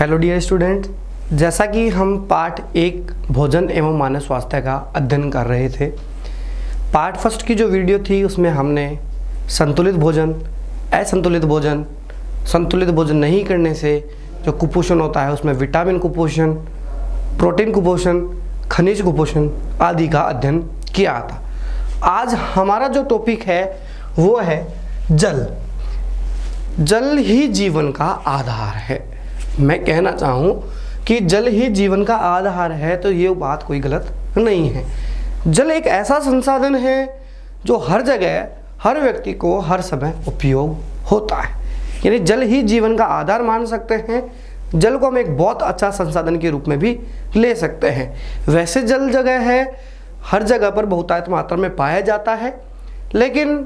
Hello dear student, जैसा कि हम पार्ट 1 भोजन एवं मानव स्वास्थ्य का अध्ययन कर रहे थे। पार्ट फर्स्ट की जो वीडियो थी उसमें हमने संतुलित भोजन, असंतुलित भोजन, संतुलित भोजन नहीं करने से जो कुपोषण होता है उसमें विटामिन कुपोषण, प्रोटीन कुपोषण, खनिज कुपोषण आदि का अध्ययन किया था। आज हमारा जो टॉपिक है वो है जल। जल ही जीवन का आधार है। मैं कहना चाहूँ कि जल ही जीवन का आधार है तो ये बात कोई गलत नहीं है। जल एक ऐसा संसाधन है जो हर जगह, हर व्यक्ति को हर समय उपयोग होता है। यानी जल ही जीवन का आधार मान सकते हैं। जल को हम एक बहुत अच्छा संसाधन के रूप में भी ले सकते हैं। वैसे जल जगह है, हर जगह पर बहुतायत मात्रा में पाया जाता है, लेकिन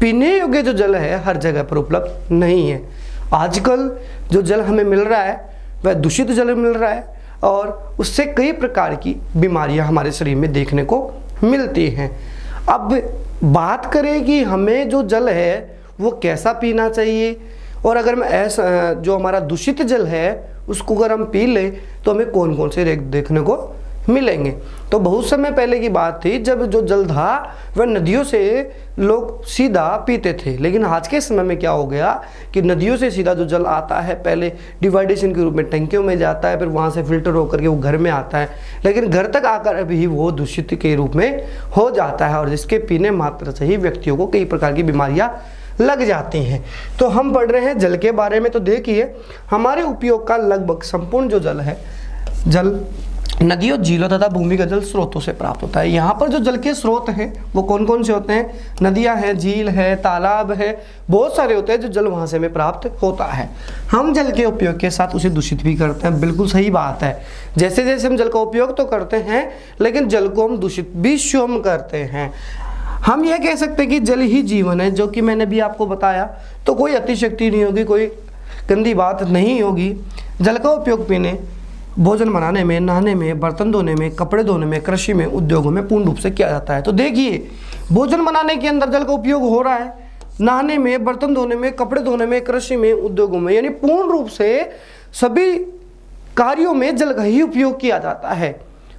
पीने योग्य जो जल है हर जगह पर उपलब्ध नहीं है। आजकल जो जल हमें मिल रहा है वह दूषित जल मिल रहा है और उससे कई प्रकार की बीमारियां हमारे शरीर में देखने को मिलती हैं। अब बात करें कि हमें जो जल है वो कैसा पीना चाहिए, और अगर मैं ऐसा जो हमारा दूषित जल है उसको अगर हम पी लें तो हमें कौन कौन से रोग देखने को मिलेंगे। तो बहुत समय पहले की बात थी जब जो जल था वह नदियों से लोग सीधा पीते थे, लेकिन आज के समय में क्या हो गया कि नदियों से सीधा जो जल आता है पहले डिवाइडेशन के रूप में टंकियों में जाता है, फिर वहाँ से फिल्टर होकर के वो घर में आता है, लेकिन घर तक आकर अभी वो दूषित के रूप में हो जाता है और जिसके पीने मात्र से ही व्यक्तियों को कई प्रकार की बीमारियाँ लग जाती हैं। तो हम पढ़ रहे हैं जल के बारे में। तो देखिए हमारे उपयोग का लगभग संपूर्ण जो जल है, जल नदियों, झीलों तथा भूमिगत जल स्रोतों से प्राप्त होता है। यहाँ पर जो जल के स्रोत हैं वो कौन कौन से होते हैं? नदियाँ हैं, झील है, तालाब है, बहुत सारे होते हैं जो जल वहाँ से हमें प्राप्त होता है। हम जल के उपयोग के साथ उसे दूषित भी करते हैं, बिल्कुल सही बात है। जैसे जैसे हम जल का उपयोग तो करते हैं लेकिन जल को हम दूषित भी स्वयं करते हैं। हम ये कह सकते हैं कि जल ही जीवन है, जो कि मैंने भी आपको बताया। तो कोई अतिशक्ति नहीं होगी, कोई गंदी बात नहीं होगी। जल का उपयोग पीने, भोजन बनाने में, नहाने में, बर्तन धोने में, कपड़े धोने में, कृषि में, उद्योगों में पूर्ण रूप से किया जाता है। तो देखिए भोजन बनाने के अंदर जल का उपयोग हो रहा है, नहाने में, बर्तन धोने में, कपड़े धोने में, कृषि में, उद्योगों में, यानी पूर्ण रूप से सभी कार्यों में जल का ही उपयोग किया जाता है।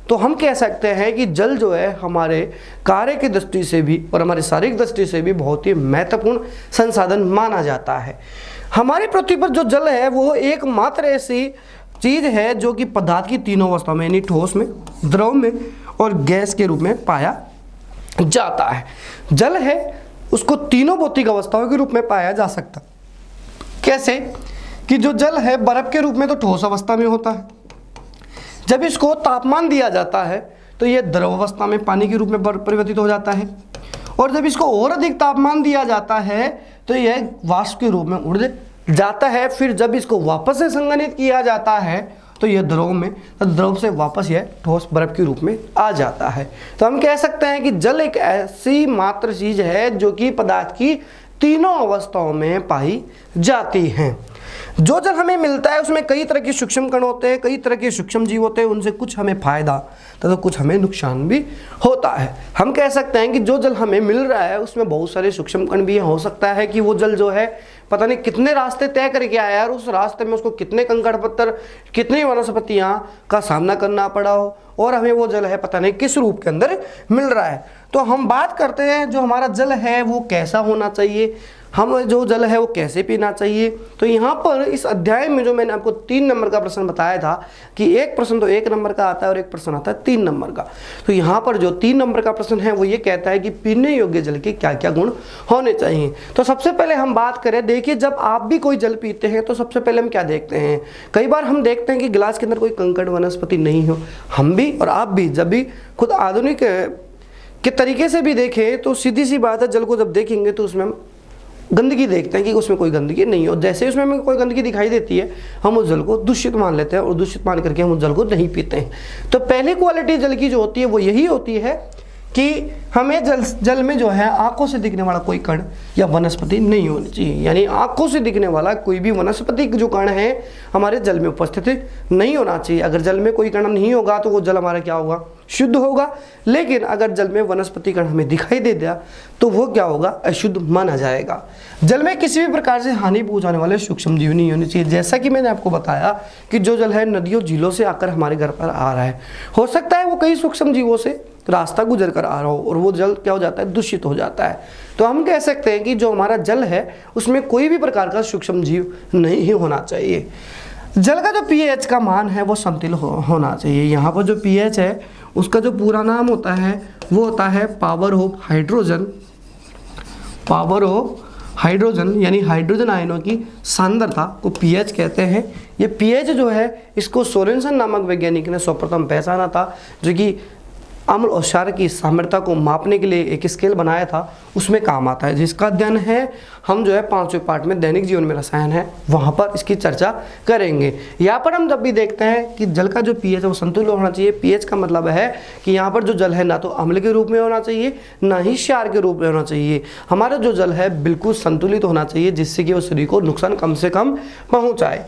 तो हम कह सकते हैं कि जल जो है हमारे कार्य की दृष्टि से भी और हमारी शारीरिक दृष्टि से भी बहुत ही महत्वपूर्ण संसाधन माना जाता है। हमारी पृथ्वी पर जो जल है वो एकमात्र ऐसी चीज है जो कि पदार्थ की तीनों अवस्थाओं में, यानी ठोस में, द्रव में और गैस के रूप में पाया जाता है। जल है उसको तीनों भौतिक अवस्थाओं के रूप में पाया जा सकता। कैसे कि जो जल है बर्फ के रूप में तो ठोस अवस्था में होता है, जब इसको तापमान दिया जाता है तो यह द्रव अवस्था में पानी के रूप में परिवर्तित हो जाता है, और जब इसको और अधिक तापमान दिया जाता है तो यह वाष्प के रूप में उड़ जाता है। फिर जब इसको वापस से संघनित किया जाता है तो यह द्रव में, तो द्रव से वापस यह ठोस बर्फ के रूप में आ जाता है। तो हम कह सकते हैं कि जल एक ऐसी मात्र चीज है जो कि पदार्थ की तीनों अवस्थाओं में पाई जाती हैं। जो जल हमें मिलता है उसमें कई तरह के सूक्ष्म कण होते हैं, कई तरह के सूक्ष्म जीव होते हैं, उनसे कुछ हमें फायदा तथा कुछ हमें नुकसान भी होता है। हम कह सकते हैं कि जो जल हमें मिल रहा है उसमें बहुत सारे सूक्ष्म कण भी हो सकता है कि वो जल जो है पता नहीं कितने रास्ते तय करके आया और उस रास्ते में उसको कितने कंकड़ पत्थर, कितनी वनस्पतियां का सामना करना पड़ा हो, और हमें वो जल है पता नहीं किस रूप के अंदर मिल रहा है। तो हम बात करते हैं जो हमारा जल है वो कैसा होना चाहिए, हम जो जल है वो कैसे पीना चाहिए। तो यहाँ पर इस अध्याय में जो मैंने आपको 3 नंबर का प्रश्न बताया था कि एक प्रश्न तो 1 नंबर का आता है और एक प्रश्न आता है 3 नंबर का। तो यहाँ पर जो 3 नंबर का प्रश्न है वो ये कहता है कि पीने योग्य जल के क्या क्या गुण होने चाहिए। तो सबसे पहले हम बात करें, देखिए जब आप भी कोई जल पीते हैं तो सबसे पहले हम क्या देखते हैं, कई बार हम देखते हैं कि गिलास के अंदर कोई कंकड़ वनस्पति नहीं हो। हम भी और आप भी जब भी खुद आधुनिक के तरीके से भी देखें तो सीधी सी बात है, जल को जब देखेंगे तो उसमें हम गंदगी देखते हैं कि उसमें कोई गंदगी नहीं हो। जैसे ही उसमें हमें कोई गंदगी दिखाई देती है हम उस जल को दूषित मान लेते हैं और दूषित मान करके हम उस जल को नहीं पीते हैं। तो पहली क्वालिटी जल की जो होती है वो यही होती है कि हमें जल में जो है आंखों से दिखने वाला कोई कण या वनस्पति नहीं होनी चाहिए, यानी आंखों से दिखने वाला कोई भी वनस्पतिक जो कण है हमारे जल में उपस्थित नहीं होना चाहिए। अगर जल में कोई कण नहीं होगा तो वो जल हमारा क्या होगा, शुद्ध होगा। लेकिन अगर जल में वनस्पति कण हमें दिखाई दे दिया तो वो क्या होगा, अशुद्ध माना जाएगा। जल में किसी भी प्रकार से हानि पहुंचाने वाले सूक्ष्म जीव नहीं होने चाहिए। जैसा कि मैंने आपको बताया कि जो जल है नदियों झीलों से आकर हमारे घर पर आ रहा है, हो सकता है वो कई सूक्ष्म जीवों से रास्ता गुजर कर आ रहा हो और वो जल क्या हो जाता है, दूषित हो जाता है। तो हम कह सकते हैं कि जो हमारा जल है उसमें कोई भी प्रकार का सूक्ष्म जीव नहीं होना चाहिए। जल का जो पीएच का मान है वो समतुलित होना चाहिए। यहाँ पर जो पीएच है उसका जो पूरा नाम होता है वो होता है power of hydrogen, power of hydrogen यानी हाइड्रोजन आयनों की सांद्रता को पीएच कहते हैं। ये पीएच जो है इसको सोरेनसन नामक वैज्ञानिक ने सर्वप्रथम पहचाना था, जो कि अम्ल और क्षार की सांद्रता को मापने के लिए एक स्केल बनाया था, उसमें काम आता है, जिसका अध्ययन है हम जो है 5वें पार्ट में दैनिक जीवन में रसायन है वहाँ पर इसकी चर्चा करेंगे। यहाँ पर हम जब भी देखते हैं कि जल का जो पीएच है वो संतुलित होना चाहिए। पीएच का मतलब है कि यहाँ पर जो जल है ना तो अम्ल के रूप में होना चाहिए ना ही क्षार के रूप में होना चाहिए। हमारा जो जल है बिल्कुल संतुलित होना चाहिए, जिससे कि वो शरीर को नुकसान कम से कम पहुँचाए।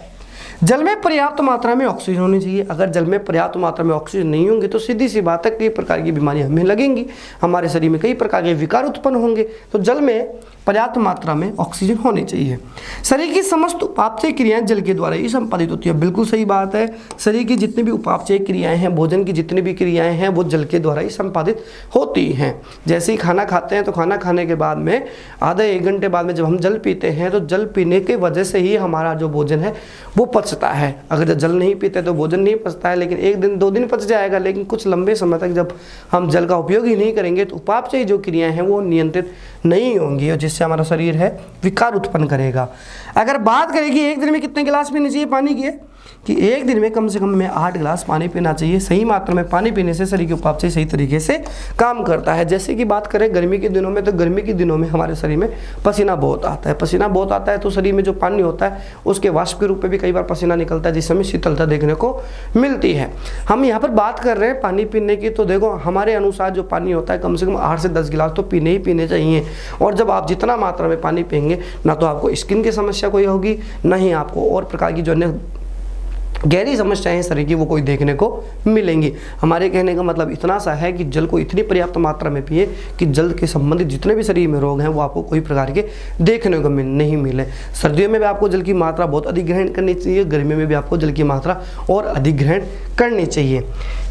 जल में पर्याप्त मात्रा में ऑक्सीजन होनी चाहिए। अगर जल में पर्याप्त मात्रा में ऑक्सीजन नहीं होंगे तो सीधी सी बात है, कई प्रकार की बीमारियां हमें लगेंगी, हमारे शरीर में कई प्रकार के विकार उत्पन्न होंगे। तो जल में पर्याप्त मात्रा में ऑक्सीजन होनी चाहिए। शरीर की समस्त उपापचय क्रियाएं जल के द्वारा ही संपादित होती है। बिल्कुल सही बात है, शरीर की जितनी भी उपापचय क्रियाएं हैं, भोजन की जितनी भी क्रियाएं हैं वो जल के द्वारा ही संपादित होती हैं। जैसे ही खाना खाते हैं तो खाना खाने के बाद में आधा 1 घंटे बाद में जब हम जल पीते हैं तो जल पीने की वजह से ही हमारा जो भोजन है वो पचता है। अगर जल नहीं पीते तो भोजन नहीं पचता है, लेकिन 1 दिन 2 दिन पच जाएगा। लेकिन कुछ लंबे समय तक जब हम जल का उपयोग ही नहीं करेंगे तो उपापचय जो क्रियाएं हैं वो नियंत्रित नहीं होंगी और जिससे हमारा शरीर है विकार उत्पन्न करेगा। अगर बात करें कि 1 दिन में कितने गिलास पीने चाहिए पानी की, कि 1 दिन में कम से कम हमें 8 गिलास पानी पीना चाहिए। सही मात्रा में पानी पीने से शरीर के उपापचय सही तरीके से काम करता है। जैसे कि बात करें गर्मी के दिनों में, तो गर्मी के दिनों में हमारे शरीर में पसीना बहुत आता है। पसीना बहुत आता है तो शरीर में जो पानी होता है उसके वाष्प के रूप में भी कई बार पसीना निकलता है, जिससे हमें शीतलता देखने को मिलती है। हम यहाँ पर बात कर रहे हैं पानी पीने की, तो देखो हमारे अनुसार जो पानी होता है कम से कम 8 से 10 गिलास तो पीने ही पीने चाहिए। और जब आप जितना मात्रा में पानी पिएंगे ना तो आपको स्किन की समस्या कोई होगी, ना ही आपको और प्रकार की जो अन्य गहरी समस्याएं शरीर की वो कोई देखने को मिलेंगी। हमारे कहने का मतलब इतना सा है कि जल को इतनी पर्याप्त मात्रा में पिए कि जल के संबंधित जितने भी शरीर में रोग हैं वो आपको कोई प्रकार के देखने को नहीं मिले। सर्दियों में भी आपको जल की मात्रा बहुत अधिक ग्रहण करनी चाहिए, गर्मी में भी आपको जल की मात्रा और अधिक ग्रहण करनी चाहिए।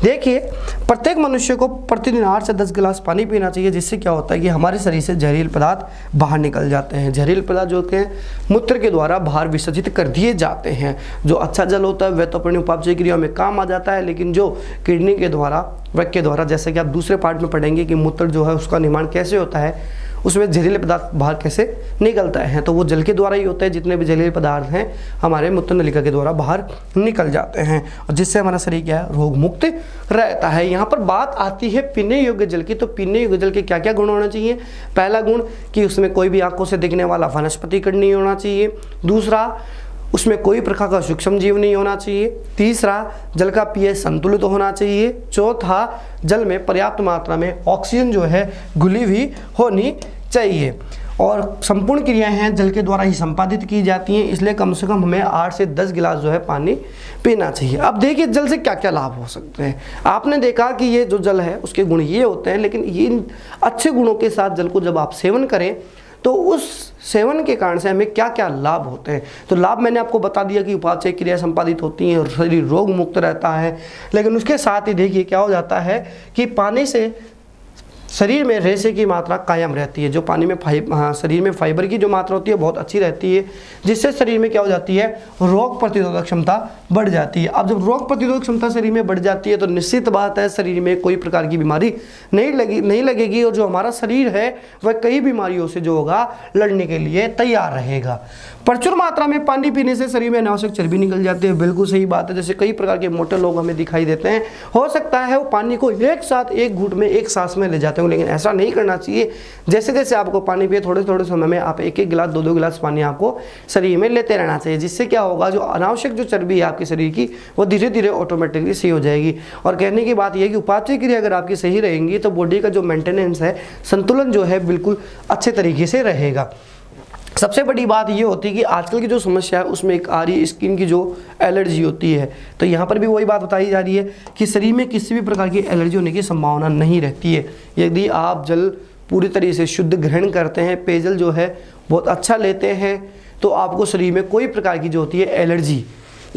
देखिए प्रत्येक मनुष्य को प्रतिदिन 8 से 10 गिलास पानी पीना चाहिए, जिससे क्या होता है कि हमारे शरीर से जहरीले पदार्थ बाहर निकल जाते हैं। जहरीले पदार्थ जो होते हैं मूत्र के द्वारा बाहर विसर्जित कर दिए जाते हैं। जो अच्छा जल होता है वह तो अपनी उपापचय क्रियाओं में काम आ जाता है, लेकिन जो किडनी के द्वारा, वृक्क के द्वारा, जैसे कि आप दूसरे पार्ट में पढ़ेंगे कि मूत्र जो है उसका निर्माण कैसे होता है, उसमें जहरीले पदार्थ बाहर कैसे निकलता है, तो वो जल के द्वारा ही होता है। जितने भी जहरीले पदार्थ हैं हमारे मूत्र नलिका के द्वारा बाहर निकल जाते हैं और जिससे हमारा शरीर क्या है, रोग मुक्त रहता है। यहाँ पर बात आती है पीने योग्य जल की। तो पीने योग्य जल के क्या क्या गुण होना चाहिए? पहला गुण कि उसमें कोई भी आंखों से दिखने वाला वनस्पति कण नहीं होना चाहिए। दूसरा, उसमें कोई प्रकार का सूक्ष्म जीव नहीं होना चाहिए। तीसरा, जल का पीएच संतुलित होना चाहिए। चौथा, जल में पर्याप्त मात्रा में ऑक्सीजन जो है घुली हुई होनी चाहिए। और संपूर्ण क्रियाएं हैं जल के द्वारा ही संपादित की जाती हैं, इसलिए कम से कम हमें 8 से 10 गिलास जो है पानी पीना चाहिए। अब देखिए जल से क्या क्या लाभ हो सकते हैं। आपने देखा कि ये जो जल है उसके गुण ये होते हैं, लेकिन इन अच्छे गुणों के साथ जल को जब आप सेवन करें तो उस सेवन के कारण से हमें क्या क्या लाभ होते हैं। तो लाभ मैंने आपको बता दिया कि उपापचय क्रिया संपादित होती हैं और शरीर रोग मुक्त रहता है। लेकिन उसके साथ ही देखिए क्या हो जाता है कि पानी से शरीर में रेशे की मात्रा कायम रहती है। जो पानी में शरीर में फाइबर की जो मात्रा होती है बहुत अच्छी रहती है, जिससे शरीर में क्या हो जाती है, रोग प्रतिरोधक क्षमता बढ़ जाती है। अब जब रोग प्रतिरोधक क्षमता शरीर में बढ़ जाती है तो निश्चित बात है शरीर में कोई प्रकार की बीमारी नहीं लगेगी और जो हमारा शरीर है वह कई बीमारियों से जो होगा लड़ने के लिए तैयार रहेगा। प्रचुर मात्रा में पानी पीने से शरीर में अनावश्यक चर्बी निकल जाती है। बिल्कुल सही बात है। जैसे कई प्रकार के मोटे लोग हमें दिखाई देते हैं, हो सकता है वो पानी को एक साथ एक घूंट में एक सांस में ले जाते जाते होंगे, लेकिन ऐसा नहीं करना चाहिए। जैसे जैसे आपको पानी पिए थोड़े थोड़े समय में आप एक एक गिलास 2-2 गिलास पानी आपको शरीर में लेते रहना चाहिए, जिससे क्या होगा, जो अनावश्यक जो चर्बी है आपके शरीर की वो धीरे धीरे ऑटोमेटिकली सही हो जाएगी। और कहने की बात यह है कि उपापचय क्रिया अगर आपकी सही रहेंगी तो बॉडी का जो मेंटेनेंस है, संतुलन जो है बिल्कुल अच्छे तरीके से रहेगा। सबसे बड़ी बात ये होती है कि आजकल की जो समस्या है उसमें एक आ रही है स्किन की जो एलर्जी होती है। तो यहाँ पर भी वही बात बताई जा रही है कि शरीर में किसी भी प्रकार की एलर्जी होने की संभावना नहीं रहती है यदि आप जल पूरी तरीके से शुद्ध ग्रहण करते हैं, पेयजल जो है बहुत अच्छा लेते हैं, तो आपको शरीर में कोई प्रकार की जो होती है एलर्जी,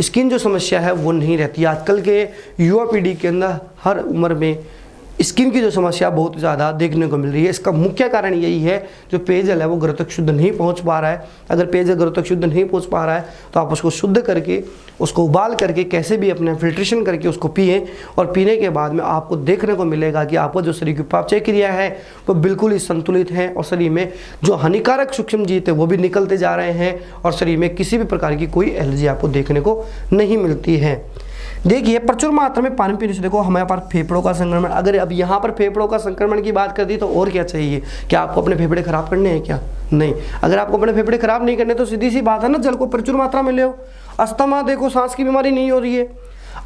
स्किन जो समस्या है वो नहीं रहती। आजकल के युवा पीढ़ी के अंदर हर उम्र में स्किन की जो समस्या बहुत ज़्यादा देखने को मिल रही है। इसका मुख्य कारण यही है जो पेयजल है वो घर तक शुद्ध नहीं पहुंच पा रहा है। अगर पेयजल घर तक शुद्ध नहीं पहुंच पा रहा है तो आप उसको शुद्ध करके, उसको उबाल करके, कैसे भी अपने फिल्ट्रेशन करके उसको पिएं, और पीने के बाद में आपको देखने को मिलेगा कि आपको जो शरीर की उपापचय क्रिया है वो बिल्कुल ही संतुलित है, और शरीर में जो हानिकारक सूक्ष्म जीव है वो भी निकलते जा रहे हैं, और शरीर में किसी भी प्रकार की कोई एलर्जी आपको देखने को नहीं मिलती है। देखिए प्रचुर मात्रा में पानी पीने से देखो हमारे पास फेफड़ों का संक्रमण, अगर अब यहाँ पर फेफड़ों का संक्रमण की बात कर दी तो और क्या चाहिए, क्या आपको अपने फेफड़े खराब करने हैं क्या? नहीं। अगर आपको अपने फेफड़े खराब नहीं करने तो सीधी सी बात है ना, जल को प्रचुर मात्रा में ले। अस्थमा देखो, सांस की बीमारी नहीं हो रही है,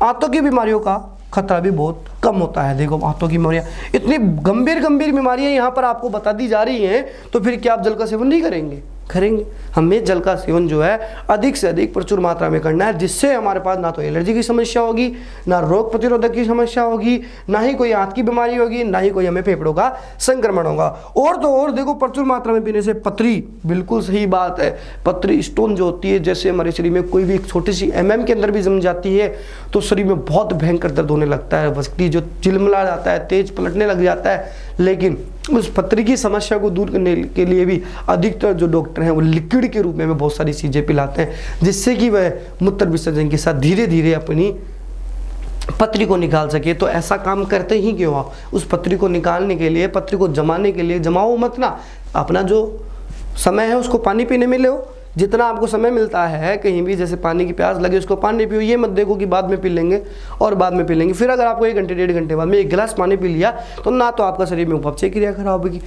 आंतों की बीमारियों का खतरा भी बहुत कम होता है। देखो आंतों की बीमारियाँ, इतनी गंभीर गंभीर बीमारियाँ यहाँ पर आपको बता दी जा रही हैं, तो फिर क्या आप जल का सेवन नहीं करेंगे? करेंगे। हमें जल का सेवन जो है अधिक से अधिक प्रचुर मात्रा में करना है, जिससे हमारे पास ना तो एलर्जी की समस्या होगी, ना रोग प्रतिरोधक की समस्या होगी, ना ही कोई आंत की बीमारी होगी, ना ही कोई हमें फेफड़ों का संक्रमण होगा। और तो और देखो प्रचुर मात्रा में पीने से पथरी, बिल्कुल सही बात है, पथरी स्टोन जो होती है, जैसे हमारे शरीर में कोई भी एक छोटी सी के अंदर भी जम जाती है तो शरीर में बहुत भयंकर दर्द होने लगता है, व्यक्ति जो चिलमिला जाता है, तेज पलटने लग जाता है। लेकिन उस पथरी की समस्या को दूर करने के लिए भी अधिकतर जो डॉक्टर हैं वो लिक्विड के रूप में बहुत सारी चीज़ें पिलाते हैं, जिससे कि वह मूत्र विसर्जन के साथ धीरे धीरे अपनी पथरी को निकाल सके। तो ऐसा काम करते ही क्यों आप? उस पथरी को निकालने के लिए, पथरी को जमाने के लिए, जमाओ मत ना, अपना जो समय है उसको पानी पीने में लो। जितना आपको समय मिलता है कहीं भी, जैसे पानी की प्यास लगे उसको पानी पियो, ये मत देखो कि बाद में पी लेंगे और बाद में पी लेंगे। फिर अगर आपको 1 घंटे 1.5 घंटे बाद में 1 गिलास पानी पी लिया तो ना तो आपका शरीर में उपापचय क्रिया खराब होगी।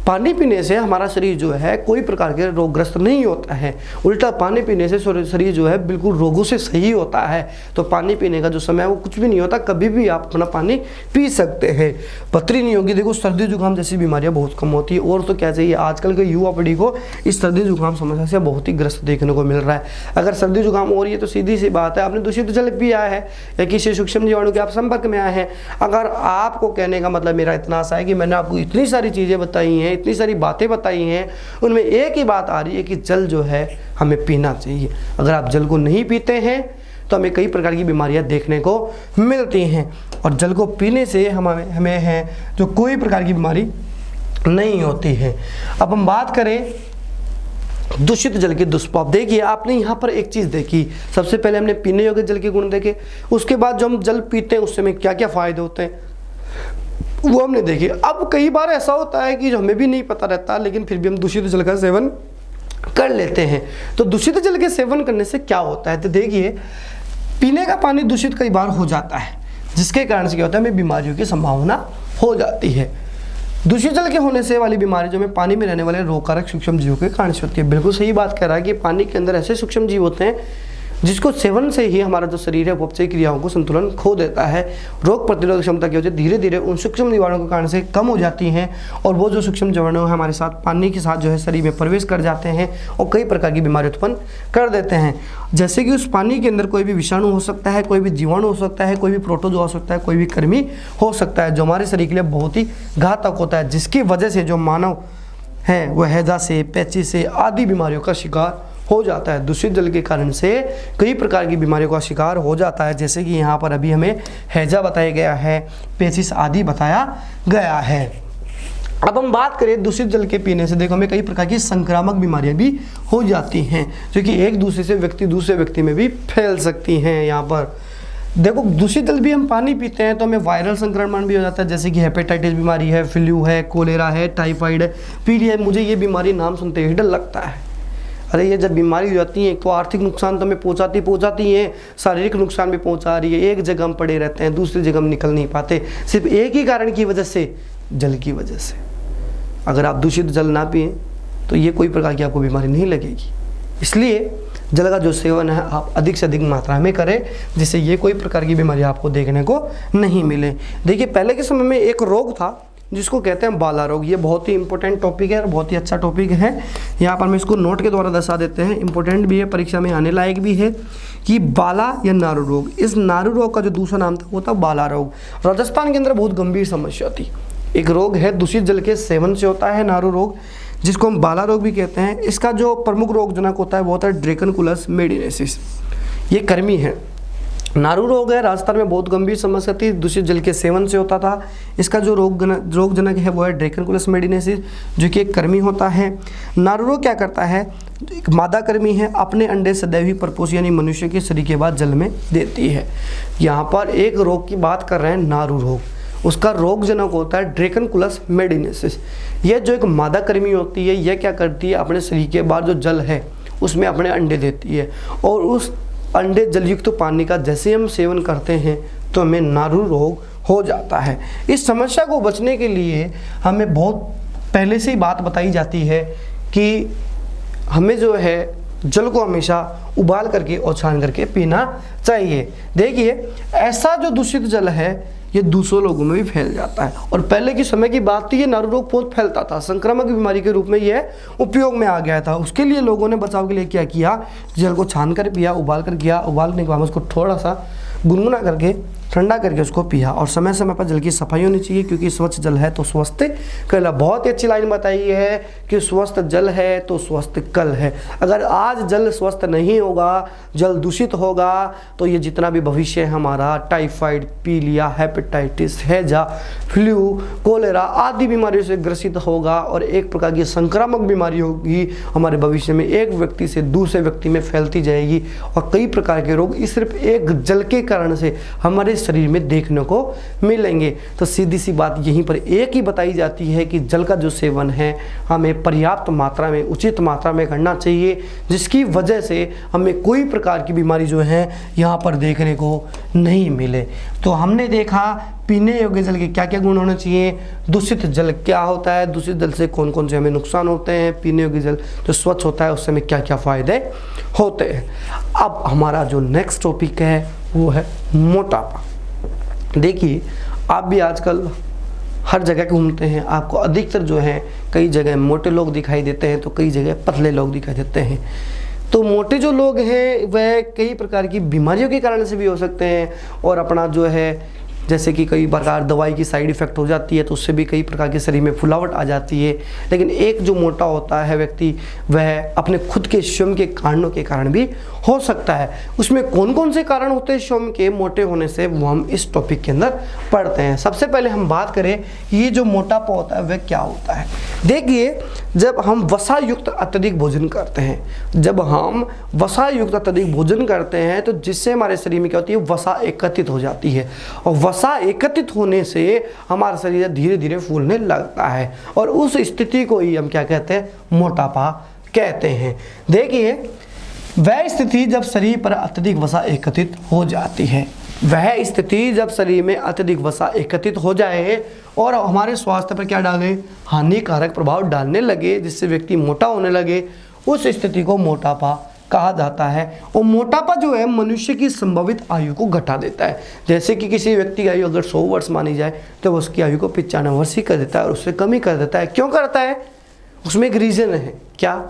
पानी पीने से हमारा शरीर जो है कोई प्रकार के रोगग्रस्त नहीं होता है, उल्टा पानी पीने से शरीर जो है बिल्कुल रोगों से सही होता है। तो पानी पीने का जो समय है वो कुछ भी नहीं होता, कभी भी आप अपना पानी पी सकते हैं, पथरी नहीं होगी। देखो सर्दी जुकाम जैसी बीमारियां बहुत कम होती है। और तो क्या चाहिए, आजकल के युवा पीढ़ी को इस सर्दी जुकाम समस्या से बहुत ही ग्रस्त देखने को मिल रहा है। अगर सर्दी जुकाम हो रही है तो सीधी सी बात है, आपने दूषित जल पिया है या किसी सूक्ष्म जीवाणु के आप संपर्क में आए हैं। अगर आपको कहने का मतलब मेरा इतना सा है कि मैंने आपको इतनी सारी चीज़ें बताई हैं, इतनी सारी बातें बताई हैं, उनमें एक ही बात आ रही है कि जल जो है हमें पीना चाहिए। अगर आप जल को नहीं पीते हैं तो हमें कई प्रकार की बीमारियां देखने को मिलती हैं, और जल को पीने से हमें है जो कोई प्रकार की बीमारी नहीं होती है। अब हम बात करें दूषित जल के दुष्प्रभाव। देखिए आपने यहाँ पर एक चीज़ देखी, सबसे पहले हमने पीने योग्य जल के गुण देखे, उसके बाद जो हम जल पीते हैं उससे हमें क्या क्या फायदे होते हैं वो हमने देखे। अब कई बार ऐसा होता है कि जो हमें भी नहीं पता रहता, लेकिन फिर भी हम दूषित जल का सेवन कर लेते हैं। तो दूषित जल के सेवन करने से क्या होता है, तो देखिए पीने का पानी दूषित कई बार हो जाता है, जिसके कारण से क्या होता है, हमें बीमारियों की संभावना हो जाती है। दूषित जल के होने से वाली बीमारी जो हमें पानी में रहने वाले रोगकारक सूक्ष्म जीवों के कारण से होती है। बिल्कुल सही बात कह रहा है कि पानी के अंदर ऐसे सूक्ष्म जीव होते हैं जिसको सेवन से ही हमारा जो शरीर है उपचय क्रियाओं को संतुलन खो देता है। रोग प्रतिरोधक क्षमता की वजह से धीरे धीरे उन सूक्ष्म जीवाणुओं के कारण से कम हो जाती हैं, और वो जो सूक्ष्म जीवाणु हमारे साथ पानी के साथ जो है शरीर में प्रवेश कर जाते हैं और कई प्रकार की बीमारी उत्पन्न कर देते हैं। जैसे कि उस पानी के अंदर कोई भी विषाणु हो सकता है, कोई भी जीवाणु हो सकता है, कोई भी प्रोटोजोआ हो सकता है, कोई भी कृमि हो सकता है, जो हमारे शरीर के लिए बहुत ही घातक होता है, जिसकी वजह से जो मानव है वह हैजा से, पेचिश से आदि बीमारियों का शिकार हो जाता है। दूषित जल के कारण से कई प्रकार की बीमारियों का शिकार हो जाता है, जैसे कि यहाँ पर अभी हमें हैजा बताया गया है, पेचिश आदि बताया गया है। अब हम बात करें दूषित जल के पीने से, देखो हमें कई प्रकार की संक्रामक बीमारियां भी हो जाती हैं, जो कि एक दूसरे से दूसरे व्यक्ति में भी फैल सकती हैं। यहाँ पर देखो दूषित जल भी हम पानी पीते हैं तो हमें वायरल संक्रमण भी हो जाता है, जैसे कि हेपेटाइटिस बीमारी है, फ्लू है, कोलेरा है, टाइफाइड है, पीलिया है। मुझे ये बीमारी नाम सुनते ही डर लगता है। अरे ये जब बीमारी हो जाती है तो आर्थिक नुकसान तो हमें पहुंचाती है, शारीरिक नुकसान भी पहुंचा रही है। एक जगह हम पड़े रहते हैं, दूसरी जगह हम निकल नहीं पाते, सिर्फ एक ही कारण की वजह से, जल की वजह से। अगर आप दूषित जल ना पिएं तो ये कोई प्रकार की आपको बीमारी नहीं लगेगी। इसलिए जल का जो सेवन है आप अधिक से अधिक मात्रा में करें, जिससे ये कोई प्रकार की बीमारी आपको देखने को नहीं मिले। देखिए पहले के समय में एक रोग था जिसको कहते हैं बाला रोग। ये बहुत ही इंपॉर्टेंट टॉपिक है और बहुत ही अच्छा टॉपिक है। यहाँ पर मैं इसको नोट के द्वारा दर्शा देते हैं, इंपॉर्टेंट भी है, परीक्षा में आने लायक भी है कि बाला या नारू रोग। इस नारू रोग का जो दूसरा नाम था वो था बाला रोग। राजस्थान के अंदर बहुत गंभीर समस्या थी। एक रोग है दूषित जल के सेवन से होता है नारू रोग, जिसको हम बाला रोग भी कहते हैं। इसका जो प्रमुख रोगजनक होता है वो होता है ड्रैकनकुलस मेडिनेसिस। ये कृमि है। नारू रोग है, राजस्थान में बहुत गंभीर समस्या थी, दूषित जल के सेवन से होता था। इसका जो रोगजनक है वो है ड्रैकनकुलस मेडिनेसिस, जो कि एक कृमि होता है। नारू रोग क्या करता है, एक मादा कृमि है, अपने अंडे सदैव ही परपोष यानी मनुष्य के शरीर के बाद जल में देती है। यहाँ पर एक रोग की बात कर रहे हैं नारू रोग, उसका रोगजनक होता है ड्रैकनकुलस मेडिनेसिस। यह जो एक मादा कृमि होती है, यह क्या करती है, अपने शरीर के बाद जो जल है उसमें अपने अंडे देती है, और उस अंडे जलयुक्त पानी का जैसे हम सेवन करते हैं तो हमें नारू रोग हो जाता है। इस समस्या को बचने के लिए हमें बहुत पहले से ही बात बताई जाती है कि हमें जो है जल को हमेशा उबाल करके और छान करके पीना चाहिए। देखिए ऐसा जो दूषित जल है ये दूसरों लोगों में भी फैल जाता है, और पहले के समय की बात थी ये नारू रोग बहुत फैलता था, संक्रामक बीमारी के रूप में यह उपयोग में आ गया था। उसके लिए लोगों ने बचाव के लिए क्या किया, जल को छान कर पिया, उबाल कर किया, उबालने के बाद उसको थोड़ा सा गुनगुना करके ठंडा करके उसको पिया, और समय समय पर जल की सफाई होनी चाहिए, क्योंकि स्वच्छ जल है तो स्वस्थ कल। बहुत ही अच्छी लाइन बताई है कि स्वस्थ जल है तो स्वस्थ कल है। अगर आज जल स्वस्थ नहीं होगा, जल दूषित होगा, तो ये जितना भी भविष्य है हमारा, टाइफाइड, पीलिया, हेपेटाइटिस, हैजा, फ्लू, कोलेरा आदि बीमारियों से ग्रसित होगा, और एक प्रकार की संक्रामक बीमारी होगी हमारे भविष्य में, एक व्यक्ति से दूसरे व्यक्ति में फैलती जाएगी, और कई प्रकार के रोग इस सिर्फ एक जल के कारण से हमारे शरीर में देखने को मिलेंगे। तो सीधी सी बात यहीं पर एक ही बताई जाती है कि जल का जो सेवन है हमें पर्याप्त मात्रा में, उचित मात्रा में करना चाहिए, जिसकी वजह से हमें कोई प्रकार की बीमारी जो है यहाँ पर देखने को नहीं मिले। तो हमने देखा पीने योग्य जल के क्या क्या गुण होने चाहिए, दूषित जल क्या होता है, दूषित जल से कौन कौन से हमें नुकसान होते हैं, पीने योग्य जल जो स्वच्छ होता है उससे हमें क्या क्या फायदे होते हैं। अब हमारा जो नेक्स्ट टॉपिक है वो है मोटापा। देखिए आप भी आजकल हर जगह घूमते हैं, आपको अधिकतर जो है कई जगह मोटे लोग दिखाई देते हैं तो कई जगह पतले लोग दिखाई देते हैं। तो मोटे जो लोग हैं वह कई प्रकार की बीमारियों के कारण से भी हो सकते हैं, और अपना जो है जैसे कि कई प्रकार दवाई की साइड इफ़ेक्ट हो जाती है तो उससे भी कई प्रकार के शरीर में फुलावट आ जाती है। लेकिन एक जो मोटा होता है व्यक्ति, वह अपने खुद के स्वयं के कारणों के कारण भी हो सकता है। उसमें कौन कौन से कारण होते हैं स्वयं के मोटे होने से, वो हम इस टॉपिक के अंदर पढ़ते हैं। सबसे पहले हम बात करें ये जो मोटापा होता है वह क्या होता है। देखिए जब हम वसा युक्त अत्यधिक भोजन करते हैं, जब हम वसा युक्त अत्यधिक भोजन करते हैं तो जिससे हमारे शरीर में क्या होती है, वसा एकत्रित हो जाती है, और वसा एकत्रित होने से हमारा शरीर धीरे धीरे फूलने लगता है, और उस स्थिति को ही हम क्या कहते हैं, मोटापा कहते हैं। देखिए वह स्थिति जब शरीर पर अत्यधिक वसा एकत्रित हो जाती है, वह स्थिति जब शरीर में अत्यधिक वसा एकत्रित हो जाए और हमारे स्वास्थ्य पर क्या डाले, हानिकारक प्रभाव डालने लगे, जिससे व्यक्ति मोटा होने लगे, उस स्थिति को मोटापा कहा जाता है। और मोटापा जो है मनुष्य की संभावित आयु को घटा देता है। जैसे कि किसी व्यक्ति की आयु अगर 100 वर्ष मानी जाए तो उसकी आयु को 95 वर्ष ही कर देता है और उससे कम ही कर देता है। क्यों करता है, उसमें एक रीज़न है क्या,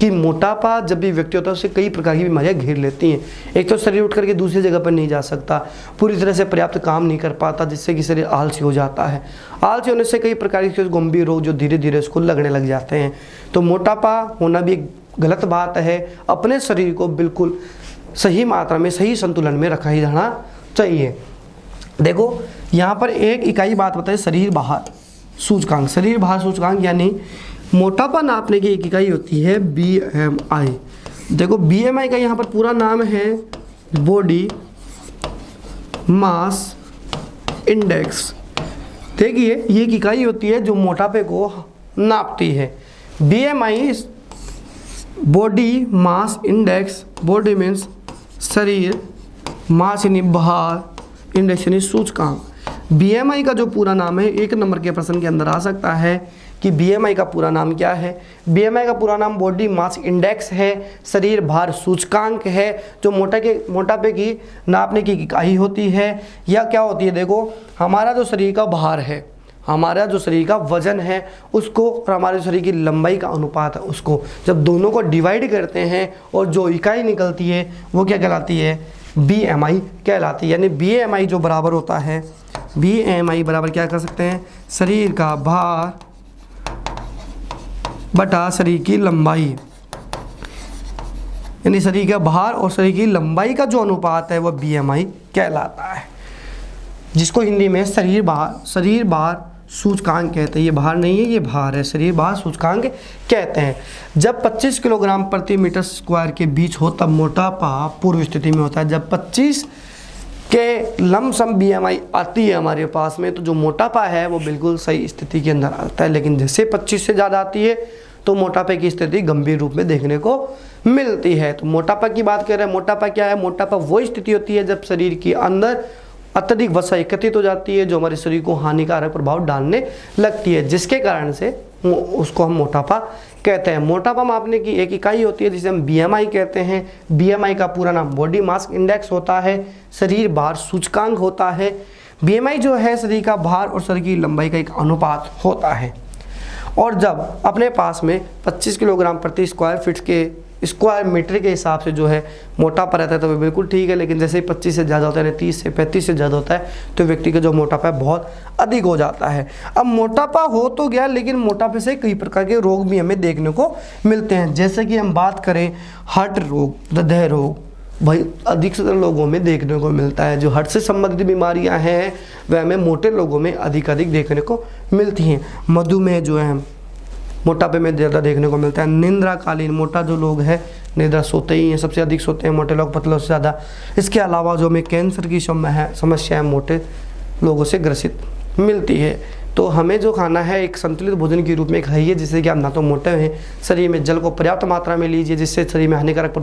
कि मोटापा जब भी व्यक्ति होता है उससे कई प्रकार की बीमारियां घेर लेती हैं। एक तो शरीर उठ करके दूसरी जगह पर नहीं जा सकता, पूरी तरह से पर्याप्त काम नहीं कर पाता, जिससे कि शरीर आलसी हो जाता है। आलसी होने से कई प्रकार के गंभीर रोग जो धीरे धीरे उसको लगने लग जाते हैं। तो मोटापा होना भी एक गलत बात है। अपने शरीर को बिल्कुल सही मात्रा में, सही संतुलन में रखा ही जाना चाहिए। देखो यहाँ पर एक इकाई बात बताए, शरीर भार सूचकांक। शरीर भार सूचकांक यानी मोटापा नापने की एक इकाई होती है BMI। देखो BMI का यहाँ पर पूरा नाम है बॉडी मास इंडेक्स। देखिए ये एक इकाई होती है जो मोटापे को नापती है। BMI body mass index, body means शरीर, मास यानी भार, इंडेक्स यानी सूचकांक। BMI का जो पूरा नाम है 1 नंबर के प्रश्न के अंदर आ सकता है कि BMI का पूरा नाम क्या है। BMI का पूरा नाम बॉडी मास इंडेक्स है, शरीर भार सूचकांक है, जो मोटापे की नापने की इकाई होती है। या क्या होती है, देखो हमारा जो शरीर का भार है, हमारा जो शरीर का वजन है उसको और हमारे शरीर की लंबाई का अनुपात है, उसको जब दोनों को डिवाइड करते हैं और जो इकाई निकलती है वो क्या कहलाती है, BMI कहलाती है। यानी BMI जो बराबर होता है, BMI बराबर क्या कर सकते हैं, शरीर का भार बटा शरीर की लंबाई। यानी शरीर का भार और शरीर की लंबाई का जो अनुपात है वह BMI कहलाता है, जिसको हिंदी में शरीर भार सूचकांक कहते हैं। ये भार नहीं है, ये भार है, शरीर भार सूचकांक कहते हैं। जब 25 किलोग्राम प्रति मीटर स्क्वायर के बीच हो तब मोटापा पूर्व स्थिति में होता है। जब 25 के लमसम BMI आती है हमारे पास में, तो जो मोटापा है वो बिल्कुल सही स्थिति के अंदर आता है। लेकिन जैसे 25 से ज़्यादा आती है तो मोटापे की स्थिति गंभीर रूप में देखने को मिलती है। तो मोटापा की बात कर रहे हैं, मोटापा क्या है, मोटापा वो स्थिति होती है जब शरीर के अंदर अत्यधिक वसा एकत्रित हो जाती है जो हमारे शरीर को हानिकारक प्रभाव डालने लगती है, जिसके कारण से उसको हम मोटापा कहते हैं। मोटापा मापने की एक इकाई होती है जिसे हम BMI कहते हैं। BMI का पूरा नाम बॉडी मास इंडेक्स होता है, शरीर भार सूचकांक होता है। BMI जो है शरीर का भार और शरीर की लंबाई का एक अनुपात होता है। और जब अपने पास में 25 किलोग्राम प्रति स्क्वायर मीटर के हिसाब से जो है मोटापा रहता है तो वो बिल्कुल ठीक है। लेकिन जैसे ही 25 से ज़्यादा होता है, 30 से 35 से ज़्यादा होता है, तो व्यक्ति का जो मोटापा है बहुत अधिक हो जाता है। अब मोटापा हो तो गया, लेकिन मोटापे से कई प्रकार के रोग भी हमें देखने को मिलते हैं। जैसे कि हम बात करें हार्ट रोग, हृदय रोग, भाई अधिकतर लोगों में देखने को मिलता है। जो हार्ट से संबंधित बीमारियां हैं वह हमें मोटे लोगों में अधिक देखने को मिलती हैं। मधुमेह जो है मोटापे में ज़्यादा देखने को मिलता है। निद्राकालीन, मोटा जो लोग हैं निद्रा सोते ही हैं, सबसे अधिक सोते हैं मोटे लोग पतलों से ज़्यादा। इसके अलावा जो हमें कैंसर की समस्या मोटे लोगों से ग्रसित मिलती है। तो हमें जो खाना है एक संतुलित भोजन के रूप में खाइए, जिससे कि आप ना तो मोटे हैं, शरीर में जल को पर्याप्त मात्रा में लीजिए जिससे शरीर में हानिकारक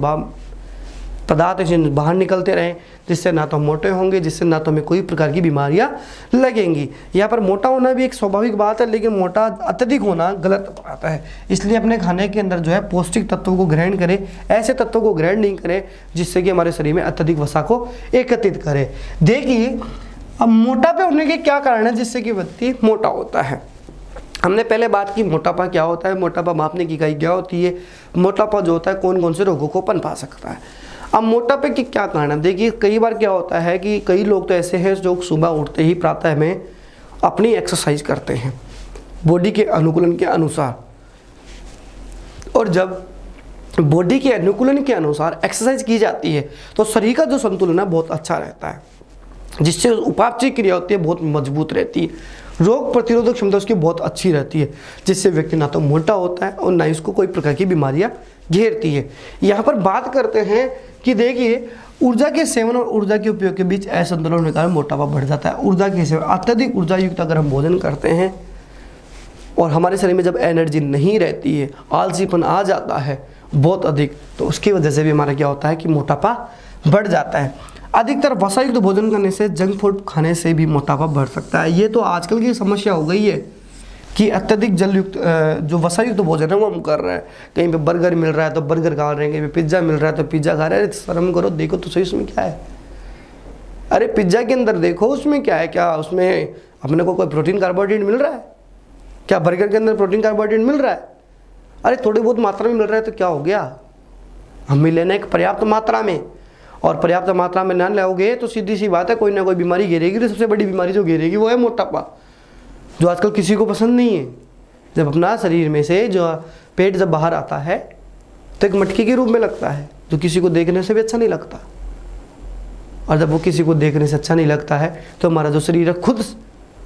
पदार्थ बाहर निकलते रहें, जिससे ना तो मोटे होंगे, जिससे ना तो हमें कोई प्रकार की बीमारियां लगेंगी। यहाँ पर मोटा होना भी एक स्वाभाविक बात है, लेकिन मोटा अत्यधिक होना गलत बात है। इसलिए अपने खाने के अंदर जो है पौष्टिक तत्वों को ग्रहण करें, ऐसे तत्वों को ग्रहण नहीं करें जिससे कि हमारे शरीर में अत्यधिक वसा को एकत्रित करे। देखिए अब मोटापे होने के क्या कारण है जिससे कि व्यक्ति मोटा होता है। हमने पहले बात की मोटापा क्या होता है, मोटापा मापने की इकाई क्या होती है, मोटापा जो होता है कौन कौन से रोगों को पनपा सकता है। अब मोटापे के क्या कारण है, देखिए कई बार क्या होता है कि कई लोग तो ऐसे हैं जो सुबह उठते ही प्रातः में अपनी एक्सरसाइज करते हैं बॉडी के अनुकूलन के अनुसार, और जब बॉडी के अनुकूलन के अनुसार एक्सरसाइज की जाती है तो शरीर का जो संतुलन है बहुत अच्छा रहता है, जिससे उपापचय क्रिया होती है बहुत मजबूत रहती है, रोग प्रतिरोधक क्षमता उसकी बहुत अच्छी रहती है, जिससे व्यक्ति ना तो मोटा होता है और ना ही उसको कोई प्रकार की बीमारियां घेरती है। यहाँ पर बात करते हैं कि देखिए ऊर्जा के सेवन और ऊर्जा के उपयोग के बीच असंतुलन होने के कारण मोटापा बढ़ जाता है। ऊर्जा के सेवन, अत्यधिक ऊर्जा युक्त अगर हम भोजन करते हैं और हमारे शरीर में जब एनर्जी नहीं रहती है, आलसीपन आ जाता है बहुत अधिक, तो उसकी वजह से भी हमारा क्या होता है कि मोटापा बढ़ जाता है। अधिकतर वसायुक्त भोजन करने से, जंक फूड खाने से भी मोटापा बढ़ सकता है। ये तो आजकल की समस्या हो गई है कि अत्यधिक जलयुक्त जो वसायुक्त भोजन है वो हम कर रहे हैं। कहीं पे बर्गर मिल रहा है तो बर्गर खा रहे हैं, कहीं पे पिज्ज़ा मिल रहा है तो पिज्ज़ा खा रहे हैं। शर्म करो, देखो तो सही उसमें क्या है। अरे पिज्ज़ा के अंदर देखो उसमें क्या है, क्या उसमें अपने को कोई प्रोटीन कार्बोहाइड्रेट मिल रहा है? क्या बर्गर के अंदर प्रोटीन कार्बोहाइड्रेट मिल रहा है? अरे थोड़ी बहुत मात्रा में मिल रहा है तो क्या हो गया, हमें लेना है पर्याप्त मात्रा में, और पर्याप्त मात्रा में ना लोगे तो सीधी सी बात है कोई ना कोई बीमारी घेरेगी। तो सबसे बड़ी बीमारी जो घेरेगी वो है मोटापा, जो आजकल किसी को पसंद नहीं है। जब अपना शरीर में से जो पेट जब बाहर आता है तो एक मटकी के रूप में लगता है, जो किसी को देखने से भी अच्छा नहीं लगता। और जब वो किसी को देखने से अच्छा नहीं लगता है तो हमारा जो शरीर है खुद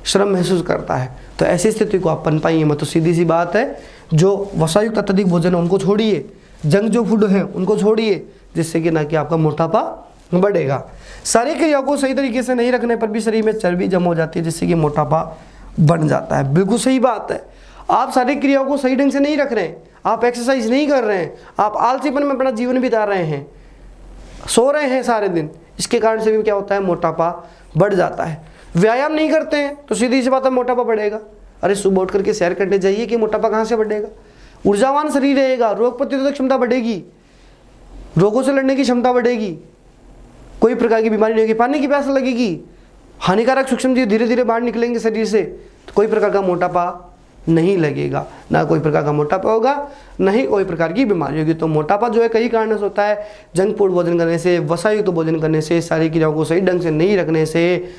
श्रम महसूस करता है। तो ऐसी स्थिति को आप पन पाइए मत। तो सीधी सी बात है, जो वसायुक्त अत्यधिक भोजन है उनको छोड़िए, जंक जो फूड है उनको छोड़िए, जिससे कि ना कि आपका मोटापा बढ़ेगा। सारी क्रियाओं को सही तरीके से नहीं रखने पर भी शरीर में चर्बी जम हो जाती है, जिससे कि मोटापा बढ़ जाता है। बिल्कुल सही बात है, आप सारी क्रियाओं को सही ढंग से नहीं रख रहे हैं, आप एक्सरसाइज नहीं कर रहे हैं, आप आलसीपन में अपना जीवन बिता रहे हैं, सो रहे हैं सारे दिन, इसके कारण से भी क्या होता है मोटापा बढ़ जाता है। व्यायाम नहीं करते हैं तो सीधी सी बात है मोटापा बढ़ेगा। अरे सुबह उठ करके सैर करने जाइए कि मोटापा कहाँ से बढ़ेगा? ऊर्जावान शरीर रहेगा, रोग प्रतिरोधक क्षमता बढ़ेगी, रोगों से लड़ने की क्षमता बढ़ेगी, कोई प्रकार की बीमारी नहीं होगी, पानी की प्यास लगेगी, हानिकारक सूक्ष्म जीव धीरे धीरे बाहर निकलेंगे शरीर से, तो कोई प्रकार का मोटापा नहीं लगेगा, ना कोई प्रकार का मोटापा होगा, नहीं कोई प्रकार की बीमारी होगी। तो मोटापा जो है कई कारणों से होता है। जंक फूड भोजन करने से, वसायुक्त तो भोजन करने से, सारी क्रियाओं को सही ढंग से नहीं रखने से,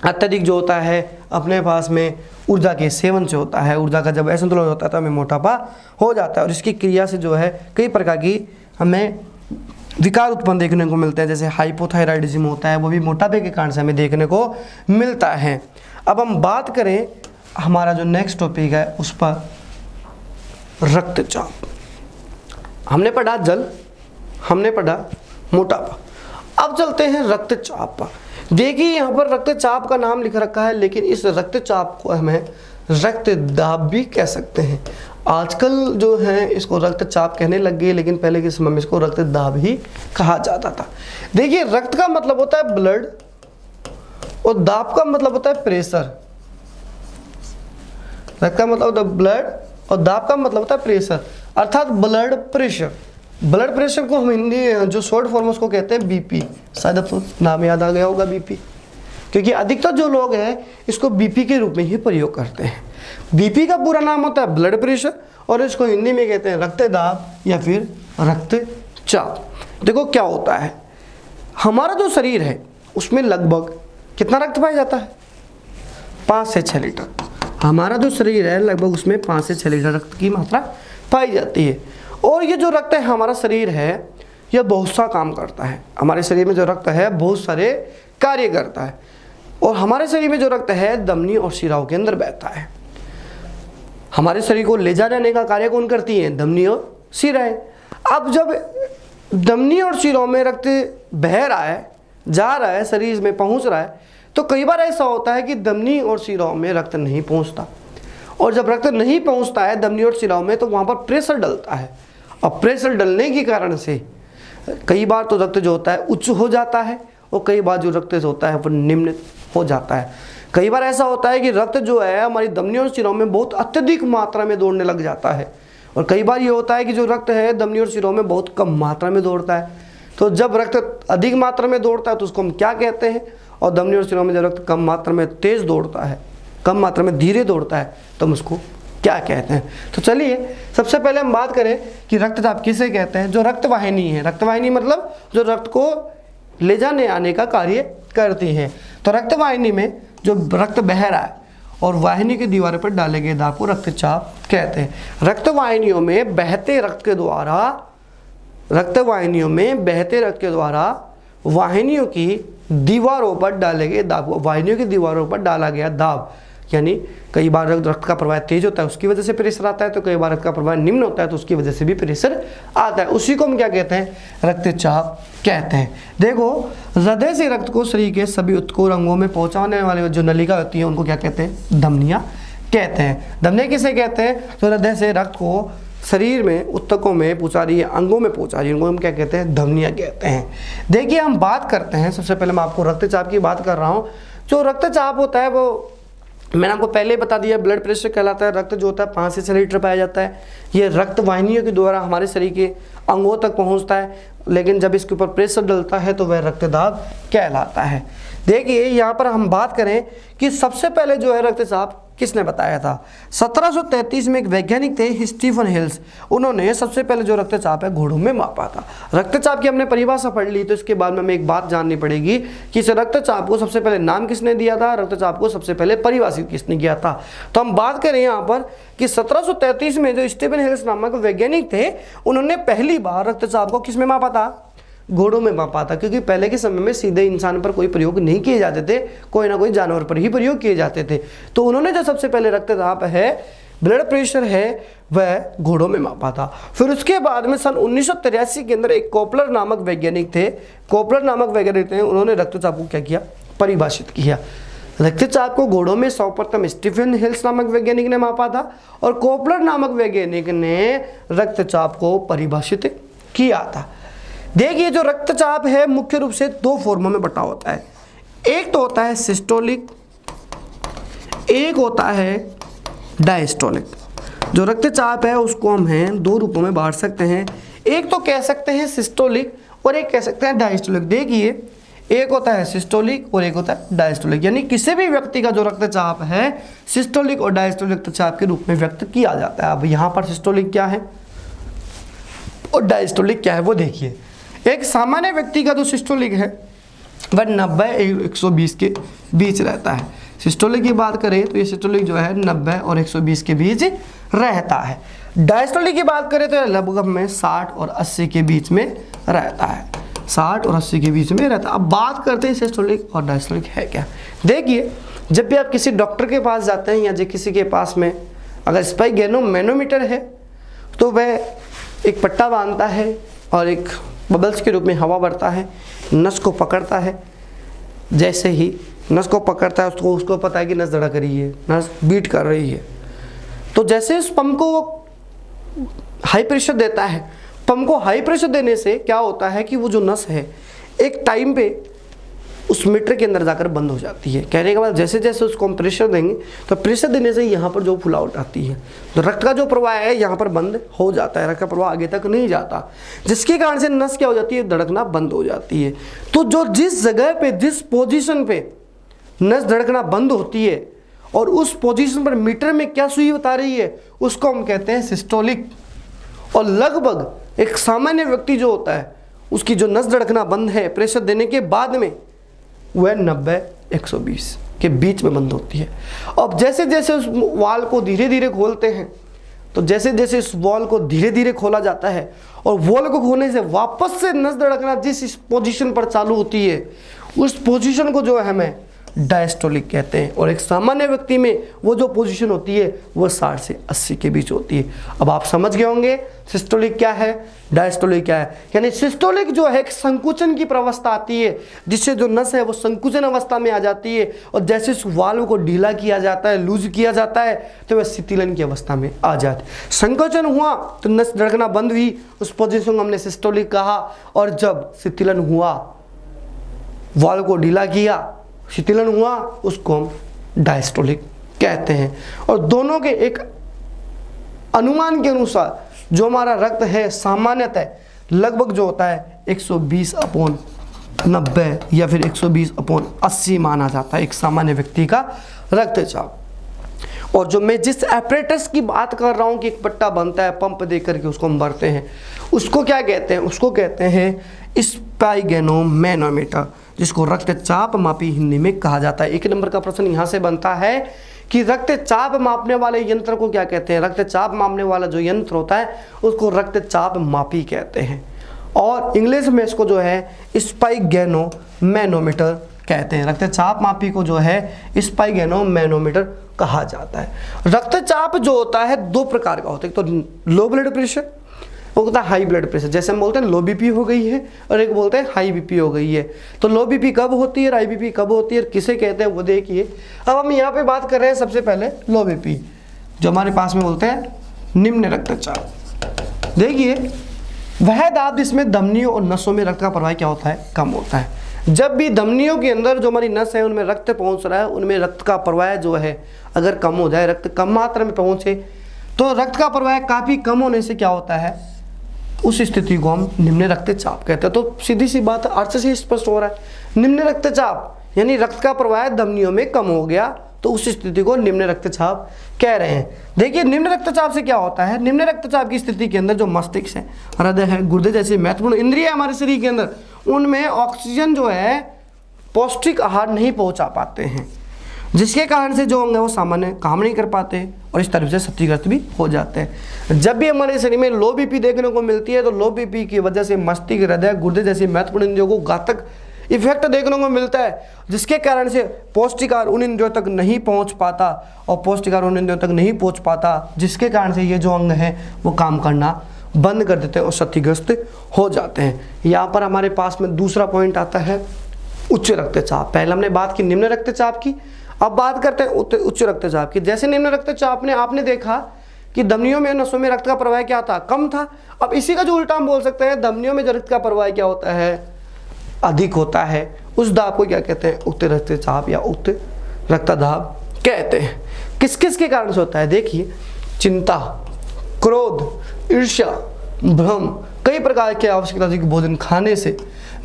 अत्यधिक जो होता है अपने पास में ऊर्जा के सेवन से होता है। ऊर्जा का जब असंतुलन होता है तो हमें मोटापा हो जाता है, और इसकी क्रिया से जो है कई प्रकार की हमें विकार उत्पन्न देखने को मिलते हैं, जैसे हाइपोथायराइडिज्म होता है, वो भी मोटापे के कारण से हमें देखने को मिलता है। अब हम बात करें हमारा जो नेक्स्ट टॉपिक है उस पर, रक्तचाप। हमने पढ़ा जल, हमने पढ़ा मोटापा, अब चलते हैं रक्तचाप पर। देखिए यहाँ पर रक्तचाप का नाम लिख रखा है, लेकिन इस रक्तचाप को हमें रक्तदाब भी कह सकते हैं। आजकल जो है इसको रक्तचाप कहने लग गए, लेकिन पहले के समय में इसको रक्तदाब ही कहा जाता था। देखिए रक्त का मतलब होता है ब्लड, और दाब का मतलब होता है प्रेशर। रक्त का मतलब होता है ब्लड और दाब का मतलब होता है प्रेशर, अर्थात ब्लड प्रेशर। ब्लड प्रेशर को हम हिंदी जो शॉर्ट फॉर्म उसको कहते हैं बीपी। शायद आपको नाम याद आ गया होगा बीपी, क्योंकि अधिकतर जो लोग हैं इसको बीपी के रूप में ही प्रयोग करते हैं। बीपी का पूरा नाम होता है ब्लड प्रेशर, और इसको हिंदी में कहते हैं रक्तदाब या फिर रक्तचाप। देखो क्या होता है, हमारा जो शरीर है उसमें लगभग कितना रक्त पाया जाता है? 5 से 6 लीटर। हमारा जो शरीर है लगभग उसमें 5 से 6 लीटर रक्त की मात्रा पाई जाती है। और ये जो रक्त है हमारा शरीर है यह बहुत सा काम करता है। हमारे शरीर में जो रक्त है बहुत सारे कार्य करता है, और हमारे शरीर में जो रक्त है धमनी और शिराओं के अंदर बहता है। हमारे शरीर को ले जाने का कार्य कौन करती है? धमनी और शिराएं। अब जब धमनी और शिराओं में रक्त बह रहा है, जा रहा है, शरीर में पहुंच रहा है, तो कई बार ऐसा होता है कि धमनी और शिराओं में रक्त नहीं पहुंचता, और जब रक्त नहीं पहुंचता है धमनी और शिराओं में तो वहां पर प्रेशर डलता है। अब प्रेशर डलने के कारण से कई बार तो रक्त जो होता है उच्च हो जाता है, और कई बार जो रक्त होता है वो निम्न हो जाता है। कई बार ऐसा होता है कि रक्त जो है हमारी धमनी और शिराओं में बहुत अत्यधिक मात्रा में दौड़ने लग जाता है, और कई बार ये होता है कि जो रक्त है धमनी और शिराओं में बहुत कम मात्रा में दौड़ता है। तो जब रक्त अधिक मात्रा में दौड़ता है तो उसको हम क्या कहते हैं, और धमनी और शिराओं में जब रक्त कम मात्रा में तेज दौड़ता है, कम मात्रा में धीरे दौड़ता है, तो हम उसको क्या कहते हैं? तो चलिए सबसे पहले हम बात करें कि रक्तचाप किसे कहते हैं। जो रक्तवाहिनी है, रक्तवाहिनी मतलब जो रक्त को ले जाने आने का कार्य करती है। तो रक्तवाहिनी में जो रक्त बह रहा है और वाहिनी की दीवार पर डाले गए दाब को रक्तचाप कहते हैं। रक्तवाहिनियों में बहते रक्त के द्वारा वाहिनियों की दीवारों पर डाले गए दाब, वाहिनियों की दीवारों पर डाला गया दाब, यानी कई बार रक्त का प्रवाह तेज होता है उसकी वजह से प्रेशर आता है, तो कई बार रक्त का प्रवाह निम्न होता है तो उसकी वजह से भी प्रेशर आता है। उसी को हम क्या कहते हैं? रक्तचाप कहते हैं। देखो हृदय से रक्त को शरीर के सभी उत्कोर अंगों में पहुंचाने वाली जो नलिका होती है उनको क्या कहते हैं? धमनियाँ कहते हैं। धमनियाँ किसे कहते हैं? तो हृदय से रक्त को शरीर में उत्तकों में पहुंचा रही है, अंगों में पहुंचा रही है, उनको हम क्या कहते हैं? धमनियाँ कहते हैं। देखिए हम बात करते हैं, सबसे पहले मैं आपको रक्तचाप की बात कर रहा हूँ। जो रक्तचाप होता है वो मैंने आपको पहले बता दिया, ब्लड प्रेशर कहलाता है। रक्त जो होता है 5 से 6 लीटर पाया जाता है। ये रक्त वाहिनियों के द्वारा हमारे शरीर के अंगों तक पहुंचता है, लेकिन जब इसके ऊपर प्रेशर डलता है तो वह रक्तदाब कहलाता है। देखिए यहाँ पर हम बात करें कि सबसे पहले जो है रक्तचाप किसने बताया था? 1733 में एक वैज्ञानिक थे स्टीफन हिल्स, उन्होंने सबसे पहले जो रक्तचाप है घोड़ों में मापा था। रक्तचाप की हमने परिभाषा पढ़ ली, तो इसके बाद में हमें एक बात जाननी पड़ेगी कि इस रक्तचाप को सबसे पहले नाम किसने दिया था, रक्तचाप को सबसे पहले परिभाषित किसने किया था। तो हम बात करें यहाँ पर कि 1733 में जो स्टीफन हिल्स नामक वैज्ञानिक थे उन्होंने पहली बार रक्तचाप को किसमें मापा था? घोड़ों में मापा था, क्योंकि पहले के समय में सीधे इंसान पर कोई प्रयोग नहीं किए जाते थे, कोई ना कोई जानवर पर ही प्रयोग किए जाते थे। तो उन्होंने जो सबसे पहले रक्तचाप है, ब्लड प्रेशर है, वह घोड़ों में मापा था। फिर उसके बाद में सन 1983 के अंदर एक कोपलर नामक वैज्ञानिक थे, उन्होंने रक्तचाप को क्या किया? परिभाषित किया। रक्तचाप को घोड़ों में सर्वप्रथम स्टीफन हिल्स नामक वैज्ञानिक ने मापा था, और कोपलर नामक वैज्ञानिक ने रक्तचाप को परिभाषित किया था। देखिए जो रक्तचाप है मुख्य रूप से 2 फॉर्मों में बटा होता है। एक तो होता है सिस्टोलिक, एक होता है डायस्टोलिक। जो रक्तचाप है उसको हम हैं दो रूपों में बांट सकते हैं, एक तो कह सकते हैं सिस्टोलिक और एक कह सकते हैं डायस्टोलिक। देखिए, एक होता है सिस्टोलिक और एक होता है डायस्टोलिक, यानी किसी भी व्यक्ति का जो रक्तचाप है सिस्टोलिक और डायस्टोलिक रक्तचाप के रूप में व्यक्त किया जाता है। अब यहाँ पर सिस्टोलिक क्या है और डायस्टोलिक क्या है वो देखिए। एक सामान्य व्यक्ति का जो सिस्टोलिक है वह 90-120 के बीच रहता है। सिस्टोलिक की बात करें तो ये सिस्टोलिक जो है 90 और 120 के बीच रहता है। डायस्टोलिक की बात करें तो लगभग में 60 और 80 के बीच में रहता है, 60 और 80 के बीच में रहता है। अब बात करते हैं सिस्टोलिक और डायस्टोलिक है क्या। देखिए, जब भी आप किसी डॉक्टर के पास जाते हैं या जो किसी के पास में अगर स्पाइगेनो मैनोमीटर है तो वह एक पट्टा बांधता है और एक बबल्स के रूप में हवा भरता है, नस को पकड़ता है। जैसे ही नस को पकड़ता है उसको पता है कि नस धड़क रही है, नस बीट कर रही है। तो जैसे उस पंप को हाई प्रेशर देता है, पंप को हाई प्रेशर देने से क्या होता है कि वो जो नस है एक टाइम पे उस मीटर के अंदर जाकर बंद हो जाती है। कहने के बाद जैसे जैसे उसको हम प्रेशर देंगे तो प्रेशर देने से यहाँ पर जो फुलावट आती है तो रक्त का जो प्रवाह है यहाँ पर बंद हो जाता है, रक्त का प्रवाह आगे तक नहीं जाता, जिसके कारण से नस क्या हो जाती है, धड़कना बंद हो जाती है। तो जो जिस जगह पे जिस पोजीशन पे नस धड़कना बंद होती है और उस पोजीशन पर मीटर में क्या सुई बता रही है उसको हम कहते हैं सिस्टोलिक। और लगभग एक सामान्य व्यक्ति जो होता है उसकी जो नस धड़कना बंद है प्रेशर देने के बाद में वह 90-120 के बीच में बंद होती है। अब जैसे जैसे उस वाल को धीरे धीरे खोलते हैं तो जैसे जैसे इस वॉल को धीरे धीरे खोला जाता है और वॉल को खोलने से वापस से नस धड़कना जिस पोजीशन पर चालू होती है उस पोजीशन को जो है हमें डायस्टोलिक कहते हैं। और एक सामान्य व्यक्ति में वो जो पोजीशन होती है वो 60 से 80 के बीच होती है। अब आप समझ गए होंगे सिस्टोलिक क्या है, डायस्टोलिक क्या है। यानी सिस्टोलिक जो है एक संकुचन की प्रवस्था आती है जिससे जो नस है वो संकुचन अवस्था में आ जाती है और जैसे उस वाल्व को ढीला किया जाता है, लूज किया जाता है तो वह शिथिलन की अवस्था में आ जाती है। संकोचन हुआ तो नस धड़कना बंद हुई, उस पोजीशन को हमने सिस्टोलिक कहा। और जब शिथिलन हुआ, वाल्व को ढीला किया, शिथिलन हुआ, उसको हम डायस्टोलिक कहते हैं। और दोनों के एक अनुमान के अनुसार जो हमारा रक्त है सामान्यतः लगभग जो होता है 120/90 या फिर 120/80 माना जाता है एक सामान्य व्यक्ति का रक्तचाप। और जो मैं जिस एपरेटस की बात कर रहा हूँ कि एक पट्टा बनता है पंप दे करके उसको हम भरते हैं, उसको क्या कहते हैं, उसको कहते हैं स्पाइगेनोमैनोमीटर, जिसको रक्तचाप मापी हिंदी में कहा जाता है। 1 नंबर का प्रश्न यहाँ से बनता है कि रक्तचाप मापने वाले यंत्र को क्या कहते हैं। रक्तचाप मापने वाला जो यंत्र होता है उसको रक्तचाप मापी कहते हैं और इंग्लिश में इसको जो है स्पाइगेनोमैनोमीटर कहते हैं। रक्तचाप मापी को जो है स्पाइगेनोमैनोमीटर कहा जाता है। रक्तचाप जो होता है 2 प्रकार का होता है, एक तो लो ब्लड प्रेशर, वो होता है हाई ब्लड प्रेशर। जैसे हम बोलते हैं लो बीपी हो गई है और एक बोलते हैं हाई बीपी हो गई है। तो लो बीपी कब होती है, हाई बीपी कब होती है, किसे कहते हैं वो देखिए। अब हम यहाँ पे बात कर रहे हैं सबसे पहले लो बीपी, जो हमारे पास में बोलते हैं निम्न रक्तचाप। देखिए, वह दाब जिसमें धमनियों और नसों में रक्त का प्रवाह क्या होता है, कम होता है। जब भी धमनियों के अंदर जो हमारी नस है उनमें रक्त पहुंच रहा है, उनमें रक्त का प्रवाह जो है अगर कम हो जाए, रक्त कम मात्रा में पहुंचे तो रक्त का प्रवाह काफ़ी कम होने से क्या होता है, उस स्थिति को हम निम्न रक्तचाप कहते हैं। तो सीधी सी बात अर्थ से स्पष्ट हो रहा है, निम्न रक्तचाप यानी रक्त का प्रवाह धमनियों में कम हो गया तो उस स्थिति को निम्न रक्तचाप कह रहे हैं। देखिए, निम्न रक्तचाप से क्या होता है, निम्न रक्तचाप की स्थिति के अंदर जो मस्तिष्क है, हृदय है, गुर्दे जैसे महत्वपूर्ण इंद्रिय हमारे शरीर के अंदर, उनमें ऑक्सीजन जो है पौष्टिक आहार नहीं पहुंचा पाते हैं, जिसके कारण से जो अंग है वो सामान्य काम नहीं कर पाते और इस तरह से क्षतिग्रस्त भी हो जाते हैं। जब भी हमारे शरीर में लो बीपी देखने को मिलती है तो लो बीपी की वजह से मस्तिष्क, हृदय, गुर्दे जैसे महत्वपूर्ण इंद्रियों को घातक इफेक्ट देखने को मिलता है, जिसके कारण से पौष्टिक आहार उन इंद्रियों तक नहीं पहुंच पाता और पौष्टिक आहार उन इंद्रियों तक नहीं पहुंच पाता, जिसके कारण से ये जो अंग है वो काम करना बंद कर देते हैं और क्षतिग्रस्त हो जाते हैं। यहाँ पर हमारे पास में दूसरा पॉइंट आता है उच्च रक्तचाप। पहले हमने बात की निम्न रक्तचाप की, अब बात करते हैं उच्च रक्तचाप की। जैसे निम्न रक्तचाप में आपने देखा कि धमनियों में, नसों में रक्त का प्रवाह क्या था, कम था। अब इसी का जो उल्टा हम बोल सकते हैं, धमनियों में जो रक्त का प्रवाह क्या होता है, अधिक होता है उस दाब को क्या कहते हैं? उच्च रक्तचाप या उच्च रक्तदाब कहते हैं। किस किस के कारण से होता है? देखिए, चिंता, क्रोध, ईर्ष्या, भ्रम, कई प्रकार के आवश्यकता अधिक भोजन खाने से,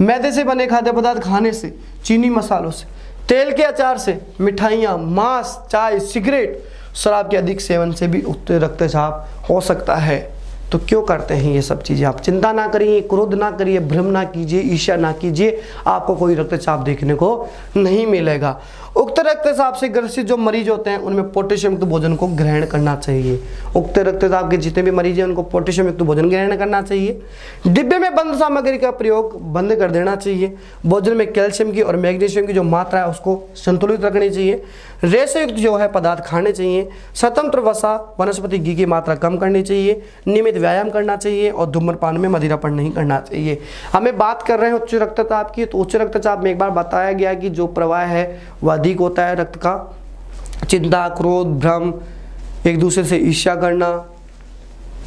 मैदे से बने खाद्य पदार्थ खाने से, चीनी मसालों से, तेल के अचार से, मिठाइयाँ, मांस, चाय, सिगरेट, शराब के अधिक सेवन से भी उच्च रक्तचाप हो सकता है। तो क्यों करते हैं ये सब चीज़ें? आप चिंता ना करिए, क्रोध ना करिए, भ्रम ना कीजिए, ईर्ष्या ना कीजिए, आपको कोई रक्तचाप देखने को नहीं मिलेगा। उक्त रक्तचाप से ग्रसित जो मरीज होते हैं उनमें पोटेशियम युक्त भोजन को ग्रहण करना चाहिए। उक्त रक्तचाप के जितने भी मरीज हैं उनको पोटेशियम युक्त भोजन ग्रहण करना चाहिए। डिब्बे में बंद सामग्री का प्रयोग बंद कर देना चाहिए। भोजन में कैल्शियम की और मैग्नीशियम की जो मात्रा है उसको संतुलित रखनी चाहिए। रेशे युक्त जो है पदार्थ खाने चाहिए। स्वतंत्र वसा वनस्पति घी की मात्रा कम करनी चाहिए। नियमित व्यायाम करना चाहिए और धूम्रपान में मदिरापान नहीं करना चाहिए। हमें बात कर रहे हैं उच्च रक्तचाप की, तो उच्च रक्तचाप में एक बार बताया गया कि जो प्रवाह है वह अधिक होता है रक्त का। चिंता, क्रोध, भ्रम, एक दूसरे से ईर्ष्या करना,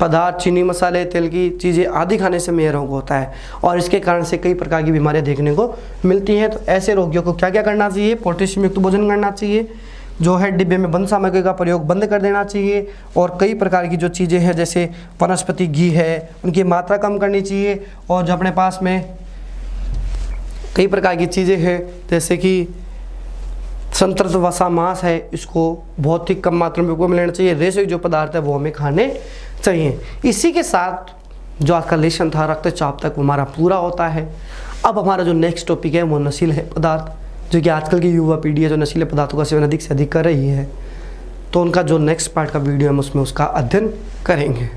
पदार्थ, चीनी, मसाले, तेल की चीज़ें आदि खाने से यह रोग होता है और इसके कारण से कई प्रकार की बीमारियां देखने को मिलती हैं। तो ऐसे रोगियों को क्या क्या करना चाहिए? पोटेशियम युक्त भोजन करना चाहिए, जो है डिब्बे में बंद सामग्री का प्रयोग बंद कर देना चाहिए और कई प्रकार की जो चीज़ें हैं जैसे वनस्पति घी है उनकी मात्रा कम करनी चाहिए और जो अपने पास में कई प्रकार की चीज़ें हैं जैसे कि संतृप्त वसा मांस है इसको बहुत ही कम मात्रा में उपयोग में लेना चाहिए। रेशे जो पदार्थ है वो हमें खाने चाहिए। इसी के साथ जो आज का लेसन था रक्तचाप तक हमारा पूरा होता है। अब हमारा जो नेक्स्ट टॉपिक है वो नशीले पदार्थ, जो कि आजकल की युवा पीढ़ी है जो नशीले पदार्थों का सेवन अधिक से अधिक कर रही है, तो उनका जो नेक्स्ट पार्ट का वीडियो है हम उसमें उसका अध्ययन करेंगे।